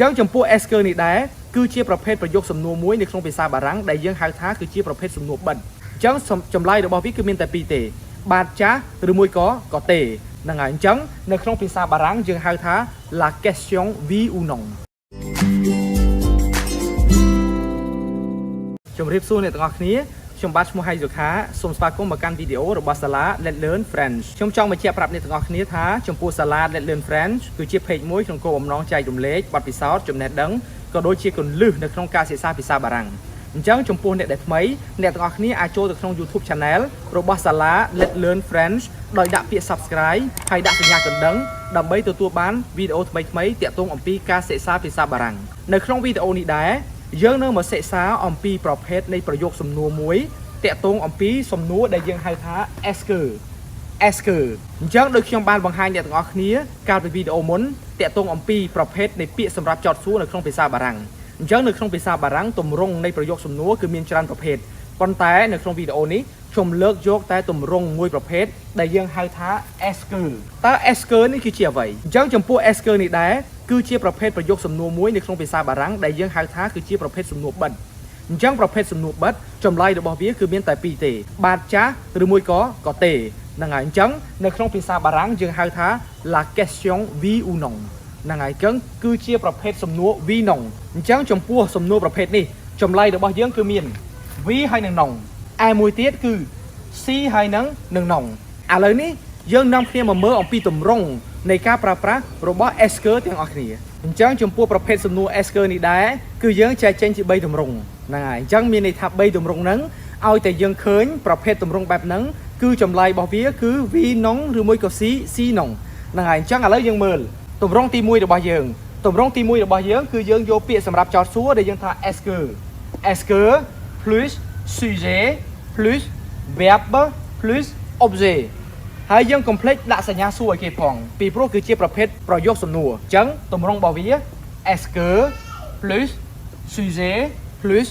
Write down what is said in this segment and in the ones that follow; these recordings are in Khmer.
ចឹងចំពោះ Est-ce នេះដែរគឺជាប្រភេទប្រយោគសំណួរមួយនៅក្នុងភាសាបារាំងដែលយើងហៅថាគឺជាប្រភេទសំណួរបិទអញ្ចឹងចម្លើយរបស់វាគឺមានតែពីរទេបាទចាស់ឬមួយក៏ទេហ្នឹងហើយអញ្ចឹងនៅក្នុងភាសាបារាំងយើងហៅថា la question oui ou non ជំរាបសួរអ្នកទាំងអស់គ្នាខ្ញុំបាទឈ្មោះហៃសុខាសូមស្វាគមន៍មកកាន់វីដេអូរបស់ SALA Let's Learn French ខ្ញុំចង់បញ្ជាក់ប្រាប់អ្នកទាំងអស់គ្នាថាចំពោះ SALA Let's Learn French គឺជា page មួយក្នុងគោលបំណងចែករំលែកបទពិសោធន៍ចំណេះដឹងក៏ដូចជាគន្លឹះនៅក្នុងការសិក្សាភាសាបារាំងអញ្ចឹងចំពោះអ្នកដែលថ្មីអ្នកទាំងអស់គ្នាអាចចូលទៅក្នុង YouTube Channel របស់ SALA Let's Learn French ដោយដាក់ពាក្យ Subscribe ហើយដាក់សញ្ញាកណ្ដឹងដើម្បីទទួលបានវីដេអូថ្មីៗទាក់ទងអំពីការសិក្សាភាសាបារាំងនៅក្នុងវីដេអូនេះដែរយើងនឹងមកសិក្សាអំពីប្រភេទនៃប្រយោគសំណួរមួយតាក់ទងអំពីសំណួរដែលយើងហៅថា Est-ce អញ្ចឹងដូចខ្ញុំបានបង្ហាញអ្នកទាំងអស់គ្នាកាលពីវីដេអូមុនតាក់ទងអំពីប្រភេទនៃពាក្យសម្រាប់ចោទសួរនៅក្នុងភាសាបារាំងអញ្ចឹងនៅក្នុងភាសាបារាំងទម្រង់នៃប្រយោគសំណួរគឺមានច្រើនប្រភេទប៉ុន្តែនៅក្នុងវីដេអូនេះខ្ញុំលើកយកតែទម្រង់មួយប្រភេទដែលយើងហៅថា Est-ce តើ Est-ce នេះគឺជាអ្វីអញ្ចឹងចំពោះ Est-ce នេះដែរគឺជាប្រភេទប្រយោគសំណួរមួយនៅក្នុងភាសាបារាំងដែលយើងហៅថាគឺជាប្រភេទសំណួរបិទអញ្ចឹងប្រភេទសំណួរបិទចម្លើយរបស់វាគឺមានតែពីរទេបាទចាស់ឬមួយក៏ទេហ្នឹងហើយអញ្ចឹងនៅក្នុងភាសាបារាំងយើងហៅថា la question oui ou non ហ្នឹងហើយអញ្ចឹងគឺជាប្រភេទសំណួរ oui non អញ្ចឹងចំពោះសំណួរប្រភេទនេះចម្លើយរបស់យើងគឺមាន oui ហើយនិង non ឯមួយទៀតគឺ si ហើយនិង non ឥឡូវនេះយើងនាំគ្នាមកមើលអំពីទម្រង់នៃការប្រើប្រាស់របស់ Est-ce ទាំងអស់គ្នាអញ្ចឹងចំពោះប្រភេទសំណួរ Est-ce នេះដែរគឺយើងចែកចេញជា3ទម្រង់ហ្នឹងហើយអញ្ចឹងមានន័យថា3ទម្រង់ហ្នឹងឲ្យតែយើងឃើញប្រភេទទម្រង់បែបហ្នឹងគឺចម្លើយរបស់វាគឺ oui non ឬមួយក៏ si non ហ្នឹងហើយអញ្ចឹងឥឡូវយើងមើលទម្រង់ទី1របស់យើងទម្រង់ទី1របស់យើងគឺយើងយកពាក្យសម្រាប់ចោទសួរដែលយើងថា Est-ce plus sujet plus verbe plus objet ហើយយើងកុំភ្លេចដាក់សញ្ញាសួរឲ្យគេផងពីព្រោះគឺជាប្រភេទប្រយោគសំណួរអញ្ចឹងទម្រង់របស់វា Est-ce plus sujet plus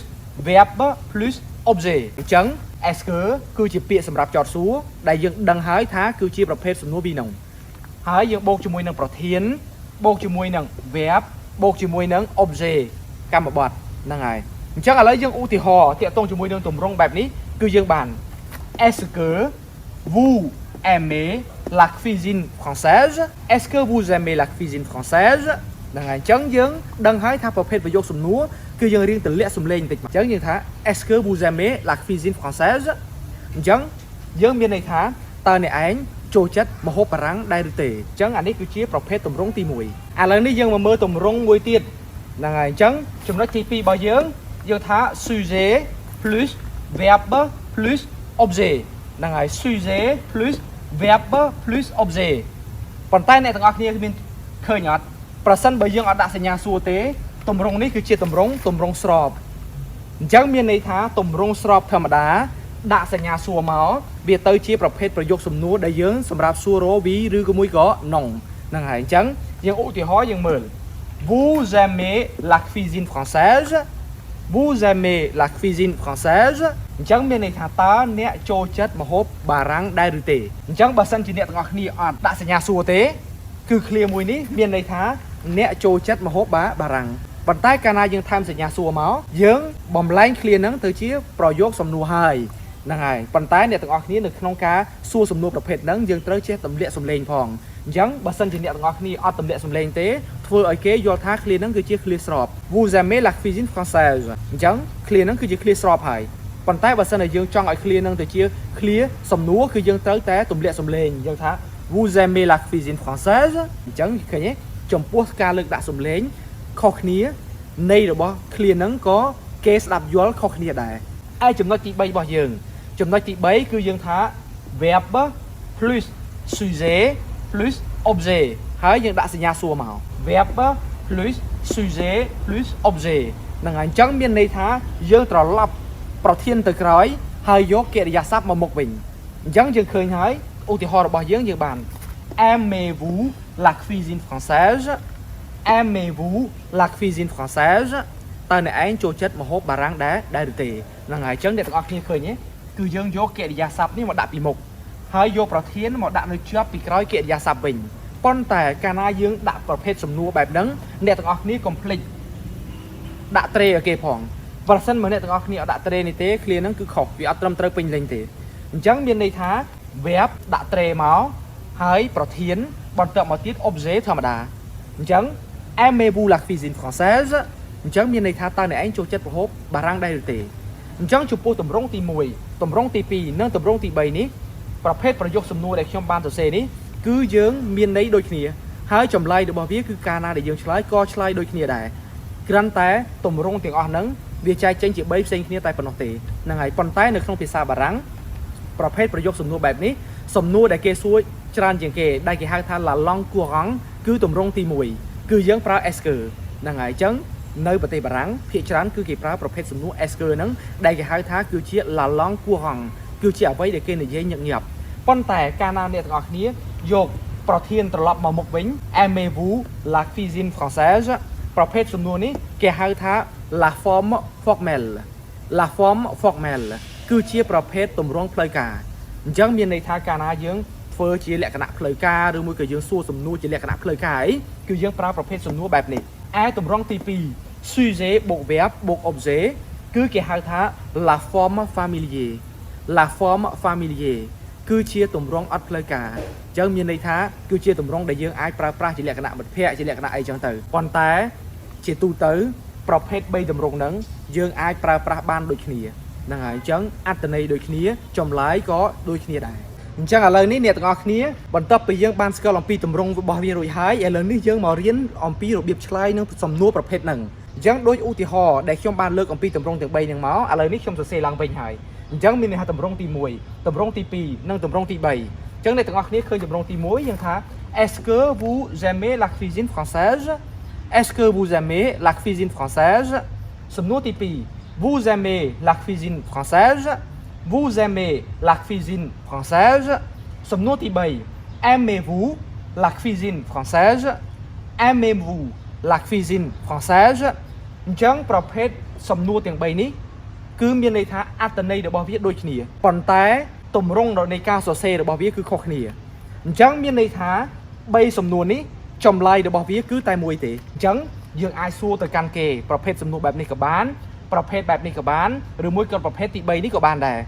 verbe plus objet អញ្ចឹង Est-ce គឺជាពាក្យសម្រាប់ចោទសួរដែលយើងដឹងហើយថាគឺជាប្រភេទសំណួរពីរនោះហើយយើងបូកជាមួយនឹងប្រធានបូកជាមួយនឹង verb បូកជាមួយនឹង objet កម្មបត្តិហ្នឹងហើយអញ្ចឹងឥឡូវយើងឧទាហរណ៍ទាក់ទងជាមួយនឹងទម្រង់បែបនេះគឺយើងបាន Est-ce que vous aimez la cuisine française Est-ce que vous aimez la cuisine française ហ្នឹងហើយអញ្ចឹងយើងដឹងហើយថាប្រភេទប្រយោគសំណួរគឺយើងរៀងទម្លាក់សំឡេងបន្តិចអញ្ចឹងយើងថា Est-ce que vous aimez la cuisine française អញ្ចឹងយើងមានន័យថាតើអ្នកឯងចូលចិត្តម្ហូបបារាំងដែរឬទេអញ្ចឹងអានេះគឺជាប្រភេទទម្រង់ទី1ឥឡូវនេះយើងមកមើលទម្រង់មួយទៀតហ្នឹងហើយអញ្ចឹងចំណុចទី2របស់យើងថា sujet plus verbe plus objet ហ្នឹងហើយ sujet plus verbe plus objet ប៉ុន្តែអ្នកទាំងអស់គ្នាមានឃើញអត់ប្រសិនបើយើងអត់ដាក់សញ្ញាសួរទេទម្រង់នេះគឺជាទម្រង់ស្របអញ្ចឹងមានន័យថាទម្រង់ស្របធម្មតាដាក់សញ្ញាសួរមកវាទៅជាប្រភេទប្រយោគសំណួរដែលយើងសម្រាប់សួររវីឬក៏មួយក៏ non ហ្នឹងហើយអញ្ចឹងយើងឧទាហរណ៍យើងមើល Vous aimez la cuisine française Vous aimez la cuisine française អញ្ចឹងមានន័យថាតើអ្នកចូលចិត្តម្ហូបបារាំងដែរឬទេអញ្ចឹងបើសិនជាអ្នកទាំងអស់គ្នាអត់ដាក់សញ្ញាសួរទេគឺឃ្លាមួយនេះមានន័យថាអ្នកចូលចិត្តម្ហូបបារាំងប៉ុន្តែកាលណាយើងថែមសញ្ញាសួរមកយើងបំលែងឃ្លាហ្នឹងទៅជាប្រយោគសំណួរហើយហ្នឹងហើយប៉ុន្តែអ្នកទាំងអស់គ្នានៅក្នុងការសួរសំណួរប្រភេទហ្នឹងយើងត្រូវចេះទម្លាក់សំឡេងផងអញ្ចឹងបើសិនជាអ្នកទាំងអស់គ្នាអត់ទម្លាក់សំឡេងទេធ្វើឲ្យគេយល់ថាឃ្លាហ្នឹងគឺជាឃ្លាស្រប Vous aimez la cuisine française អញ្ចឹងឃ្លាហ្នឹងគឺជាឃ្លាស្របហើយប៉ុន្តែបើសិនជាយើងចង់ឲ្យឃ្លាហ្នឹងទៅជាឃ្លាសំណួរគឺយើងត្រូវតែទម្លាក់សំឡេងយើងថា Vous aimez la cuisine française អញ្ចឹងឃើញទេចំពោះការលើកដាក់សំឡេងខុសគ្នានៃរបស់ឃ្លាហ្នឹងក៏គេស្ដាប់យល់ខុសគ្នាដែរឯចំណុចទី3របស់យើងចំណុចទី3គឺយើងថា verbe plus sujet plus objet ហើយយើងដាក់សញ្ញាសួរមក verbe plus sujet plus objet ហ្នឹងហើយអញ្ចឹងមានន័យថាយើងត្រឡប់ប្រធានទៅក្រោយហើយយកកិរិយាសព្ទមកមុខវិញអញ្ចឹងយើងឃើញហើយឧទាហរណ៍របស់យើងបាន Aimez-vous la cuisine française Aimez-vous la cuisine française តើអ្នកឯងចូលចិត្តម្ហូបបារាំងដែរឬទេហ្នឹងហើយអញ្ចឹងអ្នកទាំងអស់គ្នាឃើញទេគឺយើងយកកិរិយាសព្ទនេះមកដាក់ពីមុខហើយយកប្រធានមកដាក់នៅជាប់ពីក្រោយកិរិយាសព្ទវិញអ ប៉ុន្តែកាលណាយើងដាក់ប្រភេទសំណួរបែបហ្នឹងអ្នកទាំងអស់គ្នាកុំភ្លេចដាក់ត្រេឲ្យគេផងប្រសិនបើអ្នកទាំងអស់គ្នាអត់ដាក់ត្រេនេះទេឃ្លាហ្នឹងគឺខុសវាអត់ត្រឹមត្រូវពេញលេញទេអញ្ចឹងមានន័យថា verb ដាក់ត្រេមកហើយប្រធានបន្ទាប់មកទៀត objet ធម្មតាអញ្ចឹង aimez-vous la cuisine française អញ្ចឹងមានន័យថាតើអ្នកឯងចូលចិត្តប្រហូបបារាំងដែរឬទេអញ្ចឹងចំពោះទម្រង់ទី1ទម្រង់ទី2និងទម្រង់ទី3នេះប្រភេទប្រយោគសំណួរដែលខ្ញុំបានសរសេរនេះគឺយើងមានន័យដូចគ្នាហើយចម្លើយរបស់វាគឺកាលណាដែលយើងឆ្លើយក៏ឆ្លើយដូចគ្នាដែរគ្រាន់តែទម្រង់ទាំងអស់ហ្នឹងវាចែកចេញជា3ផ្សេងគ្នាតែប៉ុណ្ណោះទេហ្នឹងហើយប៉ុន្តែនៅក្នុងភាសាបារាំងប្រភេទប្រយោគសំណួរបែបនេះសំណួរដែលគេសួរច្រើនជាងគេដែលគេហៅថា la langue courante គឺទម្រង់ទី1គឺយើងប្រើ est-ce ហ្នឹងហើយអញ្ចឹងនៅប្រទេសបារាំងភាគច្រើនគឺគេប្រើប្រភេទសំណួរ est-ce ហ្នឹងដែលគេហៅថាគឺជា la langue courante គឺជាអ្វីដែលគេនិយាយញឹកញាប់ប៉ុន្តែកាលណាអ្នកទាំងអស់គ្នាយកប្រធានត្រឡប់មកមុខវិញ aimez-vous la cuisine française ប្រភេទសំណួរនេះគេហៅថា la forme formelle la forme formelle គឺជាប្រភេទទម្រង់ផ្លូវការអញ្ចឹងមានន័យថាកាលណាយើងធ្វើជាលក្ខណៈផ្លូវការឬមួយក៏យើងសួរសំណួរជាលក្ខណៈផ្លូវការអីគឺយើងប្រើប្រភេទសំណួរបែបនេះឯទម្រង់ទី2 sujet បូក verb បូក objet គឺគេហៅថា la forme familier la forme familier គឺជាទម្រង់អត់ផ្លូវការអញ្ចឹងមានន័យថាគឺជាទម្រង់ដែលយើងអាចប្រើប្រាស់ជាលក្ខណៈមិត្តភ័ក្តិជាលក្ខណៈអីចឹងទៅប៉ុន្តែជាទូទៅប្រភេទ3ទម្រង់ហ្នឹងយើងអាចប្រើប្រាស់បានដូចគ្នាហ្នឹងហើយអញ្ចឹងអត្ថន័យដូចគ្នាចម្លើយក៏ដូចគ្នាដែរអញ្ចឹងឥឡូវនេះអ្នកទាំងអស់គ្នាបន្ទាប់ពីយើងបានស្គាល់អំពីទម្រង់របស់វារួចហើយឥឡូវនេះយើងមករៀនអំពីរបៀបឆ្លើយនឹងសំណួរប្រភេទហ្នឹងអញ្ចឹងដូចឧទាហរណ៍ដែលខ្ញុំបានលើកអំពីទម្រង់ទាំង3ហ្នឹងមកឥឡូវនេះខ្ញុំសរសេរឡើងវិញហើយអញ្ចឹងមានន័យថាទម្រង់ទី1ទម្រង់ទី2និងទម្រង់ទី3អញ្ចឹងអ្នកទាំងអស់គ្នាឃើញទម្រង់ទី1យើងថា Est-ce que vous aimez la cuisine française Est-ce que vous aimez la cuisine française សំណួរទី2 Vous aimez la cuisine française Vous aimez la cuisine française សំណួរទី3 Aimez-vous la cuisine française Aimez-vous la cuisine française អញ្ចឹងប្រភេទសំណួរទាំង3នេះគឺមានន័យថាអត្ថន័យរបស់វាដូចគ្នាប៉ុន្តែទម្រង់នៃការសរសេររបស់វាគឺខុសគ្នាអញ្ចឹងមានន័យថា3សំណួរនេះចម្លើយរបស់វាគឺតែមួយទេអញ្ចឹងយើងអាចសួរទៅកាន់គេប្រភេទសំណួរបែបនេះក៏បានប្រភេទបែបនេះក៏បានឬមួយក៏ប្រភេទទី3នេះក៏បានដែរ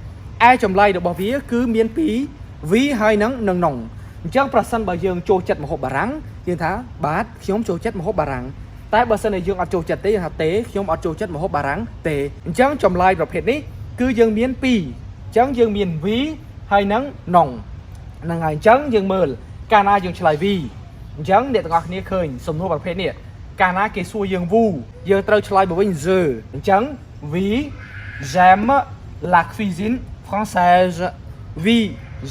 ឯចម្លើយរបស់វាគឺមាន2 V ហើយនឹងនងអញ្ចឹងប្រសិនបើយើងចូលចិត្តម្ហូបបារាំងយើងថាបាទខ្ញុំចូលចិត្តម្ហូបបារាំងតែបើសិនជាយើងអត់ចូលចិត្តទេយើងថាទេខ្ញុំអត់ចូលចិត្តម្ហូបបារាំងទេអញ្ចឹងចម្លើយប្រភេទនេះគឺយើងមាន2អញ្ចឹងយើងមាន V ហើយនឹងនងហ្នឹងហើយអញ្ចឹងយើងមើលកាលណាយើងឆ្លើយ V អញ្ចឹងអ្នកទាំងអស់គ្នាឃើញសំណួរប្រភេទនេះកាលណាគេសួរយើង vous យើងត្រូវឆ្លើយមកវិញ je អញ្ចឹង Oui j'aime la cuisine française Oui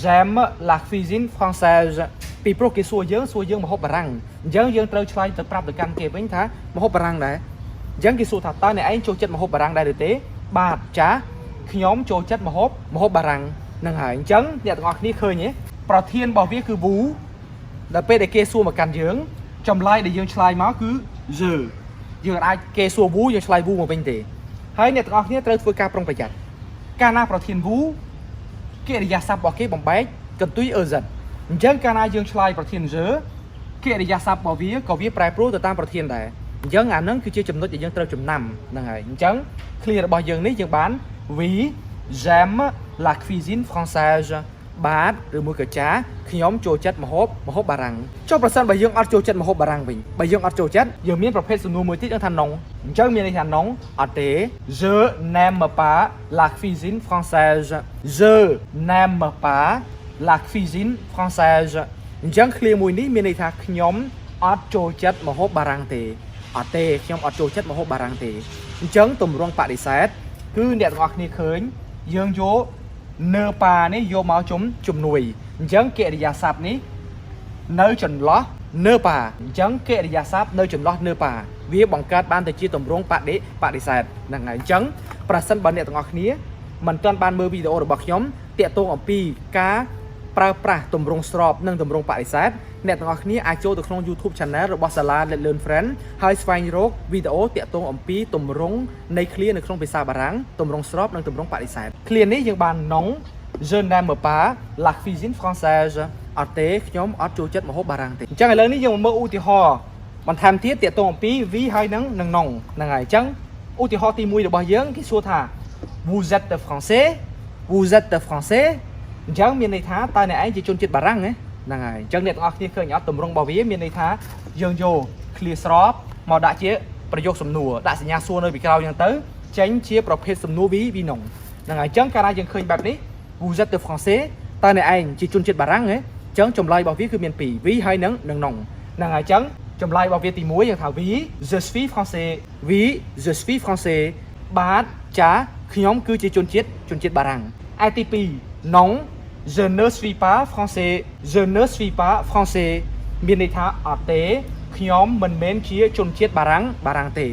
j'aime la cuisine française ពីព្រោះគេសួរយើងម្ហូបបារាំងអញ្ចឹងយើងត្រូវឆ្លើយទៅប្រាប់ទៅកាន់គេវិញថាម្ហូបបារាំងដែរអញ្ចឹងគេសួរថាតើអ្នកឯងចូលចិត្តម្ហូបបារាំងដែរឬទេបាទចាខ្ញុំចូលចិត្តម្ហូបបារាំងហ្នឹងហើយអញ្ចឹងអ្នកទាំងអស់គ្នាឃើញទេប្រធានរបស់វាគឺ vous ដល់ពេលដែលគេសួរមកកាន់យើងចម្លើយដែលយើងឆ្លើយមកគឺ je យើងអាចគេសួរ vous យើងឆ្លើយ vous មកវិញទេហើយអ្នកទាំងអស់គ្នាត្រូវធ្វើការប្រុងប្រយ័ត្នកាលណាប្រធាន vous កិរិយាសព្ទរបស់គេបំបែកកន្ទុយ ez អញ្ចឹងកាលណាយើងឆ្លើយប្រធាន je កិរិយាសព្ទរបស់វាក៏វាប្រែប្រួលទៅតាមប្រធានដែរអញ្ចឹងអាហ្នឹងគឺជាចំណុចដែលយើងត្រូវចំណាំហ្នឹងហើយអញ្ចឹង clear របស់យើងនេះយើងបាន oui j'aime la cuisine française បាទឬមួយក៏ចាខ្ញុំចូលចិត្តម្ហូបបារាំងចុះប្រសិនបើយើងអត់ចូលចិត្តម្ហូបបារាំងវិញបើយើងអត់ចូលចិត្តយើងមានប្រភេទសំណួរមួយទៀតថា non អញ្ចឹងមានន័យថា non អត់ទេ je n'aime pas la cuisine française je n'aime pas la cuisine française អញ្ចឹង clear មួយនេះមានន័យថាខ្ញុំអត់ចូលចិត្តម្ហូបបារាំងទេអត់ទេខ្ញុំអត់ចូលចិត្តម្ហូបបារាំងទេអញ្ចឹងទម្រង់បដិសេធគឺអ្នកទាំងអស់គ្នាឃើញយើងយកne pas នេះយកមកជំនួយអញ្ចឹងកិរិយាសព្ទនេះនៅចន្លោះ ne pas អញ្ចឹងកិរិយាសព្ទនៅចន្លោះ ne pas វាបង្កើតបានទៅជាទម្រង់បដិសេធហ្នឹងហើយអញ្ចឹងប្រសិនបើអ្នកទាំងអស់គ្នាមិនទាន់បានមើលវីដេអូរបស់ខ្ញុំតាក់ទងអំពីការប្រើប្រាស់ទម្រង់ស្របនិងទម្រង់បដិសេធអ្នកទាំងអស់គ្នាអាចចូលទៅក្នុង YouTube Channel របស់ SALA Let's Learn Friend ហើយស្វែងរកវីដេអូតាក់ទងអំពីទម្រង់នៃ clear នៅក្នុងភាសាបារាំងទម្រង់ស្របនិងទម្រង់បដិសេធ clear នេះយើងបាន non je n'aime pas la cuisine française អត់ទេខ្ញុំអត់ចូលចិត្តម្ហូបបារាំងទេអញ្ចឹងឥឡូវនេះយើងមកមើលឧទាហរណ៍បន្ថែមទៀតទាក់ទងអំពី V ហើយនឹង nong ហ្នឹងហើយអញ្ចឹងឧទាហរណ៍ទី1របស់យើងគេសួរថា vous êtes français vous êtes français អញ្ចឹងមានន័យថាតើអ្នកឯងជាជនជាតិបារាំងហ្នឹងហើយអញ្ចឹងអ្នកទាំងអស់គ្នាឃើញអត់ទម្រង់របស់វាមានន័យថាយើងយក clear ស្របមកដាក់ជាប្រយោគសំណួរដាក់សញ្ញាសួរនៅពីក្រោយហ្នឹងទៅចេញជាប្រភេទសំណួរ V ហ្នឹងហើយអញ្ចឹងកាលណាយើងឃើញបែបនេះ vous êtes français តើអ្នកឯងជាជនជាតិបារាំងអញ្ចឹងចម្លើយរបស់វាគឺមាន2 V ហើយនឹង nong ហ្នឹងហើយអញ្ចឹងចម្លើយរបស់វាទី1យើងថា Oui je suis français Oui je suis français បាទចាខ្ញុំគឺជាជនជាតិបារាំងឯទី2 Non je ne suis pas français je ne suis pas français មានន័យថាអត់ទេខ្ញុំមិនមែនជាជនជាតិបារាំងទេ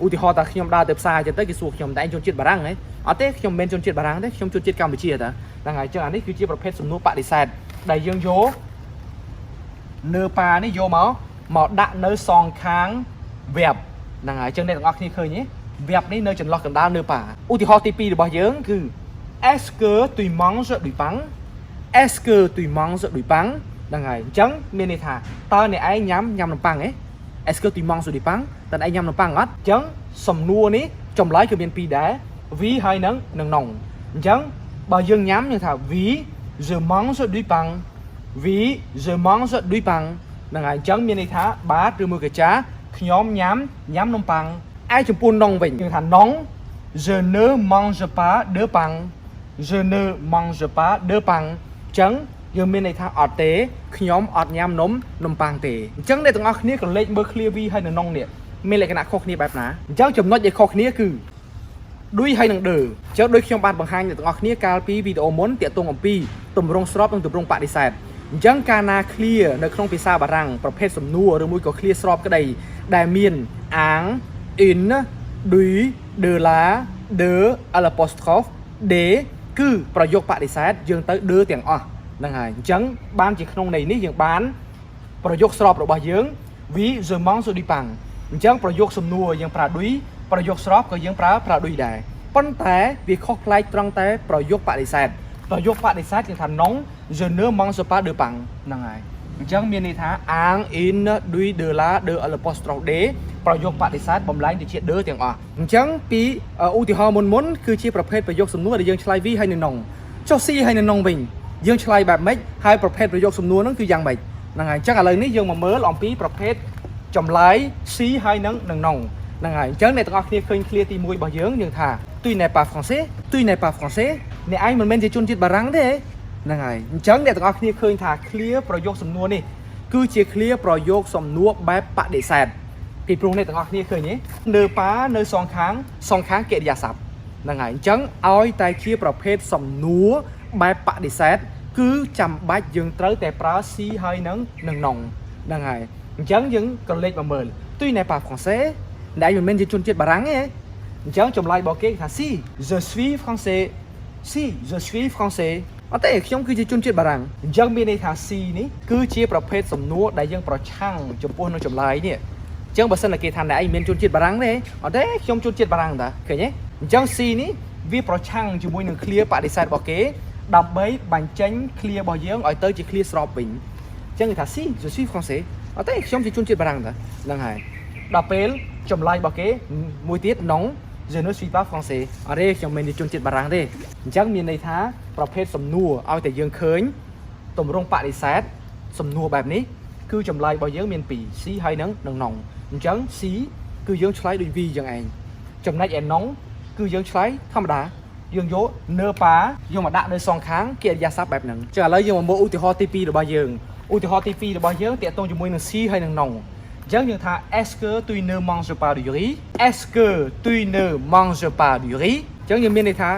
ឧទាហរណ៍ថាខ្ញុំដើរទៅផ្សារទៅគេសួរខ្ញុំតែឯងជនជាតិបារាំងអត់ទេខ្ញុំមិនមែនជនជាតិបារាំងទេខ្ញុំជនជាតិកម្ពុជាតាហ្នឹងហើយអញ្ចឹងអានេះគឺជាប្រភេទសំណួរបដិសេធដែលយើងយកនៅប៉ានេះយកមកដាក់នៅសងខាង web ហ្នឹងហើយអញ្ចឹងអ្នកទាំងអស់គ្នាឃើញទេ web នេះនៅចន្លោះកណ្ដាលនៅប៉ាឧទាហរណ៍ទី2របស់យើងគឺ Est-ce que tu manges du pain Est-ce que tu manges du pain ហ្នឹងហើយអញ្ចឹងមានន័យថាតើអ្នកឯងញ៉ាំនំប៉័ងEst-ce que tu manges du pain តើអ្នកឯងញ៉ាំនំប៉័ងអត់អញ្ចឹងសំណួរនេះចម្លើយគឺមាន2ដែរ Oui ហើយនឹង nong អញ្ចឹងបើយើងញ៉ាំយើងថា Oui je mange du pain Oui je mange du pain ហ្នឹងហើយអញ្ចឹងមានន័យថាបាទឬមួយក៏ចាខ្ញុំញ៉ាំនំប៉័ងឯចំពោះ nong វិញយើងថា nong je ne mange pas de pain je ne mange pas de pain អញ្ចឹងយើងមានន័យថាអត់ទេខ្ញុំអត់ញ៉ាំនំប៉័ងទេអញ្ចឹងអ្នកទាំងអស់គ្នាក៏លេខមើល clear V ហើយនៅ nong នេះមានលក្ខណៈខុសគ្នាបែបណាអញ្ចឹងចំណុចដែលខុសគ្នាគឺឌុយហើយនឹងដឺអញ្ចឹងដូចខ្ញុំបានបង្ហាញអ្នកទាំងអស់គ្នាកាលពីវីដេអូមុនទាក់ទងអំពីទម្រង់ស្របនិងទម្រង់បដិសេធអញ្ចឹងកាលណា clear នៅក្នុងភាសាបារាំងប្រភេទសំណួរឬមួយក៏ clear ស្របក្តីដែលមាន ang in dui de la de apostrophe de គឺប្រយោគបដិសេធយើងទៅ de ទាំងអស់ហ្នឹងហើយអញ្ចឹងបានជាក្នុងន័យនេះយើងបានប្រយោគស្របរបស់យើង Oui je mange du pain អញ្ចឹងប្រយោគសំណួរយើងប្រើ dui ប្រយោគស្របក៏យើងប្រើ dui ដែរប៉ុន្តែវាខុសប្លែកត្រង់តែប្រយោគបដិសេធប្រយោគបដិសេធយើងថា non je ne mange pas de pain ហ្នឹងហើយអញ្ចឹងមានន័យថា ang in dui de la de apostrophe de ប្រយោគបដិសេធបំលែងទៅជា de ទាំងអស់អញ្ចឹងពីឧទាហរណ៍មុនគឺជាប្រភេទប្រយោគសំណួរដែលយើងឆ្លើយ V ហើយនឹង non ចុះ C ហើយនឹង non វិញយើងឆ្លើយបែបម៉េចហើយប្រភេទប្រយោគសំណួរហ្នឹងគឺយ៉ាងម៉េចហ្នឹងហើយអញ្ចឹងឥឡូវនេះយើងមកមើលអំពីប្រភេទចម្លើយ C ហើយនឹង non ហ្នឹងហើយអញ្ចឹងអ្នកទាំងអស់គ្នាឃើញ clear ទី1របស់យើងថា Tu n'es pas français Tu n'es pas français អ្នកឯងមិនមែនជាជនជាតិបារាំងទេហ្នឹងហើយអញ្ចឹងអ្នកទាំងអស់គ្នាឃើញថា clear ប្រយោគសំណួរនេះគឺជា clear ប្រយោគសំណួរបែបបដិសេធពីព្រោះអ្នកទាំងអស់គ្នាឃើញទេនៅប៉ានៅសងខាងកិរិយាសព្ទហ្នឹងហើយអញ្ចឹងឲ្យតែជាប្រភេទសំណួរបែបបដិសេធគឺចាំបាច់យើងត្រូវតែប្រើ C ហើយនឹង nong ហ្នឹងហើយអញ្ចឹងយើងក៏លេខមកមើល Tu n'es pas français អ្នកឯងមិនមែនជាជនជាតិបារាំងទេអញ្ចឹងចម្លើយរបស់គេថា Si je suis français Si je suis français អត់ទេខ្ញុំគឺជាជនជាតិបារាំងអញ្ចឹងមានន័យថា C នេះគឺជាប្រភេទសំណួរដែលយើងប្រឆាំងចំពោះនឹងចម្លើយនេះអញ្ចឹងបើសិនតែគេថាអ្នកឯងមានជនជាតិបារាំងទេអត់ទេខ្ញុំជនជាតិបារាំងតាឃើញទេអញ្ចឹង C នេះវាប្រឆាំងជាមួយនឹង clear បដិសេធរបស់គេដើម្បីបញ្ចេញ clear របស់យើងឲ្យទៅជា clear ស្របវិញអញ្ចឹងគេថា Si je suis français អត់ទេខ្ញុំជាជនជាតិបារាំងតាហ្នឹងហើយដល់ពេលចម្លើយរបស់គេមួយទៀត non je ne suis pas français អរេខ្ញុំមិនមែនជាជនជាតិបារាំងទេអញ្ចឹងមានន័យថាប្រភេទសំណួរឲ្យតែយើងឃើញទម្រង់បដិសេធសំណួរបែបនេះគឺចម្លើយរបស់យើងមាន2 C ហើយនឹង non អញ្ចឹង C គឺយើងឆ្លើយដូច V យ៉ាងឯងចំណែកឯ non គឺយើងឆ្លើយធម្មតាយើងយក ne pas យកមកដាក់នៅសងខាងកិរិយាសព្ទបែបហ្នឹងចឹងឥឡូវយើងមកមើលឧទាហរណ៍ទី2របស់យើងឧទាហរណ៍ទី2របស់យើងទាក់ទងជាមួយនឹង C ហើយនឹង non អញ្ចឹងយើងថា Est-ce que tu ne manges pas du riz Est-ce que tu ne manges pas du riz អញ្ចឹងយើងមានន័យថា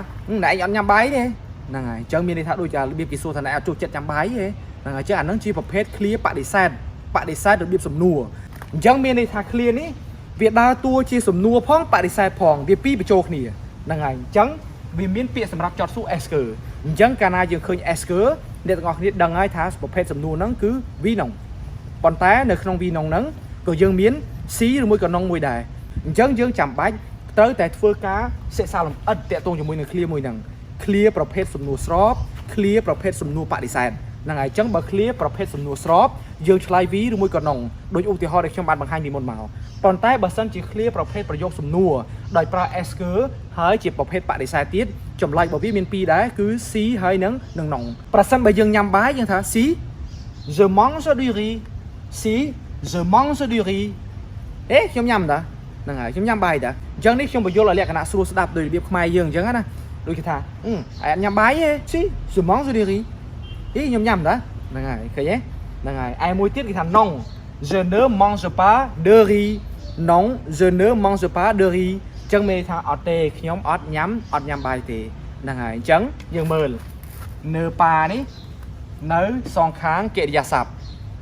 អ្នកឯងអត់ញ៉ាំបាយទេហ្នឹងហើយអញ្ចឹងមានន័យថាដូចជារបៀបគេសួរថាអ្នកអត់ចូលចិត្តញ៉ាំបាយទេហ្នឹងហើយអញ្ចឹងអាហ្នឹងជាប្រភេទ clear បដិសេធរបៀបសំណួរអញ្ចឹងមានន័យថា clear នេះវាដើរតួជាសំណួរផងបដិសេធផងវាពីរបញ្ចូលគ្នាហ្នឹងហើយអញ្ចឹងវាមានពាក្យសម្រាប់ចត់សួរ Est-ce que អញ្ចឹងកាលណាយើងឃើញ Est-ce que អ្នកទាំងអស់គ្នាដឹងហើយថាប្រភេទសំណួរហ្នឹងគឺ V non ប៉ុន្តែនៅក្នុង V non ហ្នឹងក៏យើងមាន C ឬមួយក៏ non មួយដែរអញ្ចឹងយើងចាំបាច់ត្រូវតែធ្វើការសិក្សាលម្អិតតាក់ទងជាមួយនឹង clear មួយហ្នឹង clear ប្រភេទសំណួរស្រប clear ប្រភេទសំណួរបដិសេធ ហ្នឹងហើយអញ្ចឹងបើ clear ប្រភេទសំណួរស្របយើងឆ្លើយ V ឬមួយក៏ non ដូចឧទាហរណ៍ដែលខ្ញុំបានបង្ហាញពីមុនមកប៉ុន្តែបើសិនជា clear ប្រភេទប្រយោគសំណួរដោយប្រើ Est-ce ហើយជាប្រភេទបដិសេធទៀតចម្លើយរបស់វាមាន2ដែរគឺ si ហើយនឹង non ប្រសិនបើយើងញ៉ាំបាយយើងថា si je mange du riz si je mange du riz ខ្ញុំញ៉ាំតាហ្នឹងហើយខ្ញុំញ៉ាំបាយតាអញ្ចឹងនេះខ្ញុំបញ្យល់ឲ្យលក្ខណៈស្រួលស្ដាប់ដោយរបៀបខ្មែរយើងអញ្ចឹងណាដូចគេថាអត់ញ៉ាំបាយទេ si je mange du riz ខ្ញុំញ៉ាំតាហ្នឹងហើយឃើញទេហ្នឹងហើយឯមួយទៀតគេថា non je ne mange pas de riz non je ne mange pas de riz អញ្ចឹងមេថាអត់ទេខ្ញុំអត់ញ៉ាំបាយទេហ្នឹងហើយអញ្ចឹងយើងមើលនៅប៉ានេះនៅសងខាងកិរិយាសព្ទ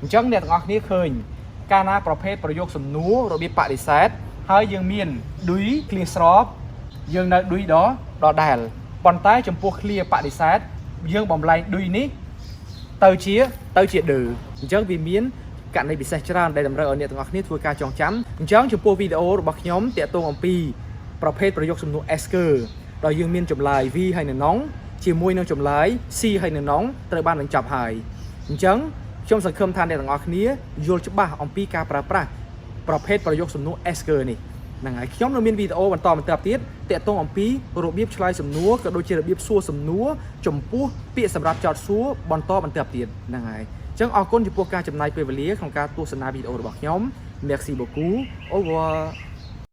អញ្ចឹងអ្នកទាំងអស់គ្នាឃើញកាលណាប្រភេទប្រយោគសំណួររបៀបបដិសេធហើយយើងមានឌុយ clear ស្របយើងនៅឌុយដដែលប៉ុន្តែចំពោះ clear បដិសេធយើងបំលែងឌុយនេះទៅជាដឺអញ្ចឹងវាមានករណីពិសេសច្រើនដែលតម្រូវឲ្យអ្នកទាំងអស់គ្នាធ្វើការចងចាំអញ្ចឹងចំពោះវីដេអូរបស់ខ្ញុំតាក់ទងអំពីប្រភេទប្រយោគសំណួរ Est-ce ដោយយើងមានចម្លើយ V ហើយនឹង non ជាមួយនឹងចម្លើយ C ហើយនឹង non ត្រូវបានបញ្ចប់ហើយអញ្ចឹងខ្ញុំសង្ឃឹមថាអ្នកទាំងអស់គ្នាយល់ច្បាស់អំពីការប្រើប្រាស់ប្រភេទប្រយោគសំណួរ Est-ce នេះហ្នឹងហើយខ្ញុំនៅមានវីដេអូបន្តទៀតតាក់ទងអំពីរបៀបឆ្លើយសំណួរក៏ដូចជារបៀបសួរសំណួរចំពោះពាក្យសម្រាប់ចោទសួរបន្តទៀតហ្នឹងហើយអញ្ចឹងអរគុណចំពោះការចំណាយពេលវេលាក្នុងការទស្សនាវីដេអូរបស់ខ្ញុំ Merci beaucoup au revoir